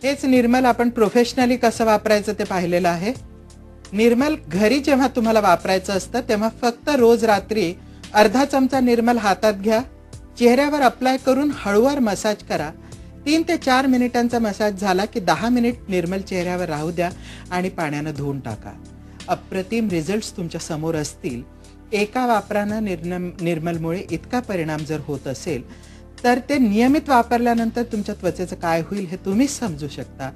हेच निर्मल आपण प्रोफेशनली कसं वापरायचं ते पाहिलेलं आहे. निर्मल घरी जेव्हा तुम्हाला वापरायचं असतं तेव्हा फक्त रोज रात्री अर्धा चमचा निर्मल हातात घ्या, चेहऱ्यावर अप्लाय करून हळूवार मसाज करा. 3 ते 4 मिनिटांचा मसाज झाला की 10 मिनिट निर्मल चेहऱ्यावर राहू द्या आणि पाण्यानं धुवून टाका. अप्रतिम रिझल्ट्स तुमच्या समोर असतील. एका वापरानं निर्मलमुळे इतका परिणाम जर होत असेल तर ते नियमित वापरल्यानंतर तुमच्या त्वचेचं काय होईल हे तुम्हीच समजू शकता.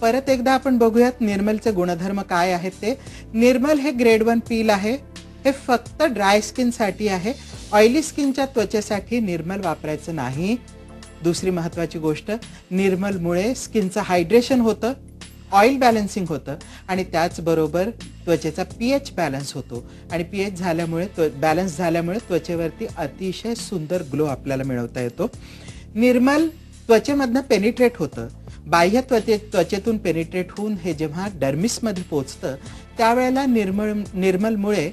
परत एकदा आपण बघूयात निर्मलचे गुणधर्म काय आहेत ते. निर्मल हे ग्रेड 1 पील आहे. हे फक्त ड्राय स्किनसाठी आहे. ऑइली स्किनच्या त्वचेसाठी निर्मल वापरायचं नाही. दुसरी महत्त्वाची गोष्ट, निर्मलमुळे स्किनचं हायड्रेशन होतं, ऑइल बॅलन्सिंग होतं आणि त्याचबरोबर त्वचेचा पीएच बॅलन्स होतो आणि पीएच बॅलन्स झाल्यामुळे त्वचेवरती अतिशय सुंदर ग्लो आपल्याला मिळवता येतो. निर्मल त्वचेमधनं पेनिट्रेट होतं. बाह्य त्वचेतून पेनिट्रेट होऊन हे जेव्हा डर्मिसमध्ये पोचतं त्यावेळेला निर्मलमुळे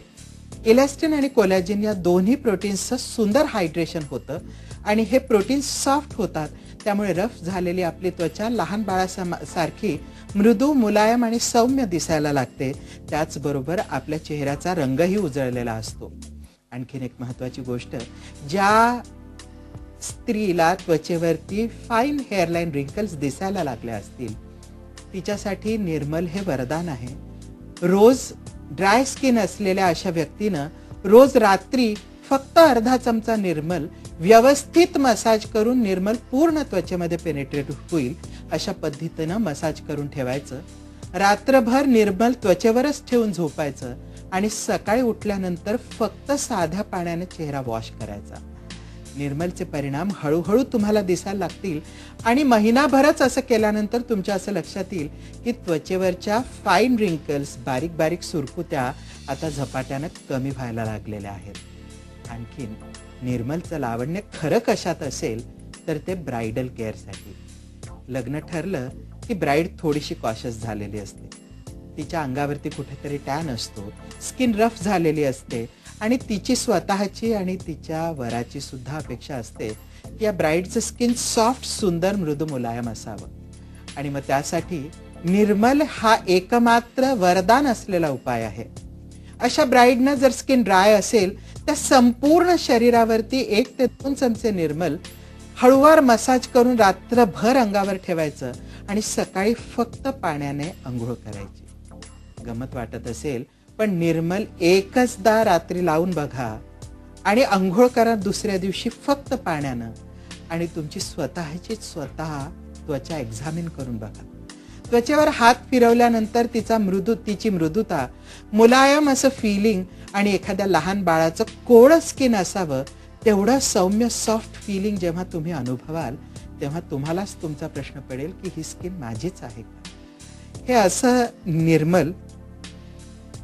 इलॅस्टिन आणि कोलॅजिन या दोन्ही प्रोटीन्सचं सुंदर हायड्रेशन होतं आणि हे प्रोटीन्स सॉफ्ट होतात. त्यामुळे रफ झालेली आपली त्वचा लहान बाळासारखी मृदू, मुलायम आणि सौम्य दिसायला लागते. त्याचबरोबर आपल्या चेहऱ्याचा रंगही उजळलेला असतो. आणखीन एक महत्त्वाची गोष्ट, ज्या स्त्रीला त्वचेवरती फाईन हेअरलाईन रिंकल्स दिसायला लागल्या असतील तिच्यासाठी निर्मल हे वरदान आहे. रोज ड्राय स्किन असलेल्या अशा व्यक्तीनं रोज रात्री फक्त अर्धा चमचा निर्मल व्यवस्थित मसाज करून निर्मल पूर्ण त्वचेमध्ये पेनिट्रेट होईल अशा पद्धतीनं मसाज करून ठेवायचं. रात्रभर निर्मल त्वचेवरच ठेवून झोपायचं आणि सकाळी उठल्यानंतर फक्त साध्या पाण्याने चेहरा वॉश करायचा. निर्मलचे परिणाम हळूहळू तुम्हाला दिसायला लागतील आणि महिनाभरच असं केल्यानंतर तुमच्या असं लक्षात येईल की त्वचेवरच्या फाईन रिंकल्स, बारीक बारीक सुरकुत्या आता झपाट्यानं कमी व्हायला लागलेल्या आहेत. आणखीन निर्मलचं लावण्य खरं कशात असेल तर ते ब्राइडल केअरसाठी. लग्न ठरलं की ब्राईड थोडीशी कॉशियस झालेली असते. तिच्या अंगावरती कुठेतरी टॅन असतो, स्किन रफ झालेली असते आणि तिची स्वतःची आणि तिच्या वराची सुद्धा अपेक्षा असते की या ब्राईडचं स्किन सॉफ्ट, सुंदर, मृदू, मुलायम असावं. आणि मग त्यासाठी निर्मल हा एकमात्र वरदान असलेला उपाय आहे. अशा ब्राईडनं जर स्किन ड्राय असेल तर संपूर्ण शरीरावरती 1 ते 2 चमचे निर्मल हळूवार मसाज करून रात्रभर अंगावर ठेवायचं आणि सकाळी फक्त पाण्याने अंघोळ करायची. गमत वाटत असेल पण निर्मल एकचदा रात्री लावून बघा आणि अंघोळ करा दुसऱ्या दिवशी फक्त पाण्यानं आणि तुमची स्वतःची त्वचा एक्झामिन करून बघा. त्वचेवर हात फिरवल्यानंतर तिची मृदुता, मुलायम असं फिलिंग आणि एखाद्या लहान बाळाचं कोवळं स्किन असावं तेवढं सौम्य सॉफ्ट फिलिंग जेव्हा तुम्ही अनुभवाल तेव्हा तुम्हालाच तुमचा प्रश्न पडेल की ही स्किन माझीच आहे का. हे असं निर्मल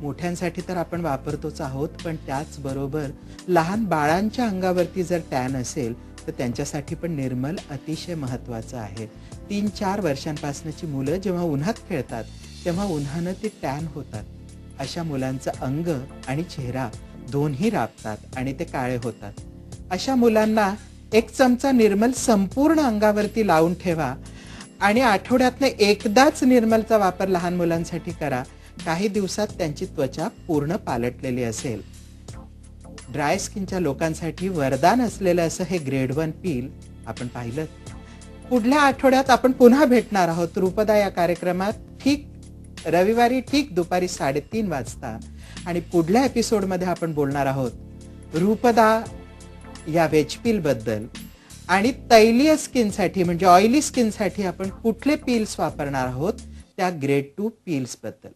मोठ्यांसाठी तर आपण वापरतोच आहोत, पण त्याचबरोबर लहान बाळांच्या अंगावरती जर टॅन असेल तर त्यांच्यासाठी पण निर्मल अतिशय महत्त्वाचं आहे. 3-4 वर्षांपासूनची मुलं जेव्हा उन्हात खेळतात तेव्हा उन्हानं ती टॅन होतात. अशा मुलांचं अंग आणि चेहरा दोन्ही राबतात आणि ते काळे होतात. अशा मुलांना 1 चमचा निर्मल संपूर्ण अंगावरती लावून ठेवा आणि आठवड्यातनं एकदाच निर्मलचा वापर लहान मुलांसाठी करा. काही दिवसात त्यांची त्वचा पूर्ण पालटलेली असेल. ड्राय स्किनच्या लोकांसाठी वरदान असलेलं असं हे ग्रेड 1 पील आपण पाहिलं. पुढल्या आठवड्यात आपण पुन्हा भेटणार आहोत रूपदा या कार्यक्रमात ठीक रविवारी ठीक दुपारी 3:30 वाजता आणि पुढल्या एपिसोडमध्ये आपण बोलणार आहोत रूपदा या वेज पील बद्दल आणि तैलीय स्किनसाठी म्हणजे ऑइली स्किनसाठी आपण कुठले पील्स वापरणार आहोत त्या ग्रेड 2 पील्स बद्दल.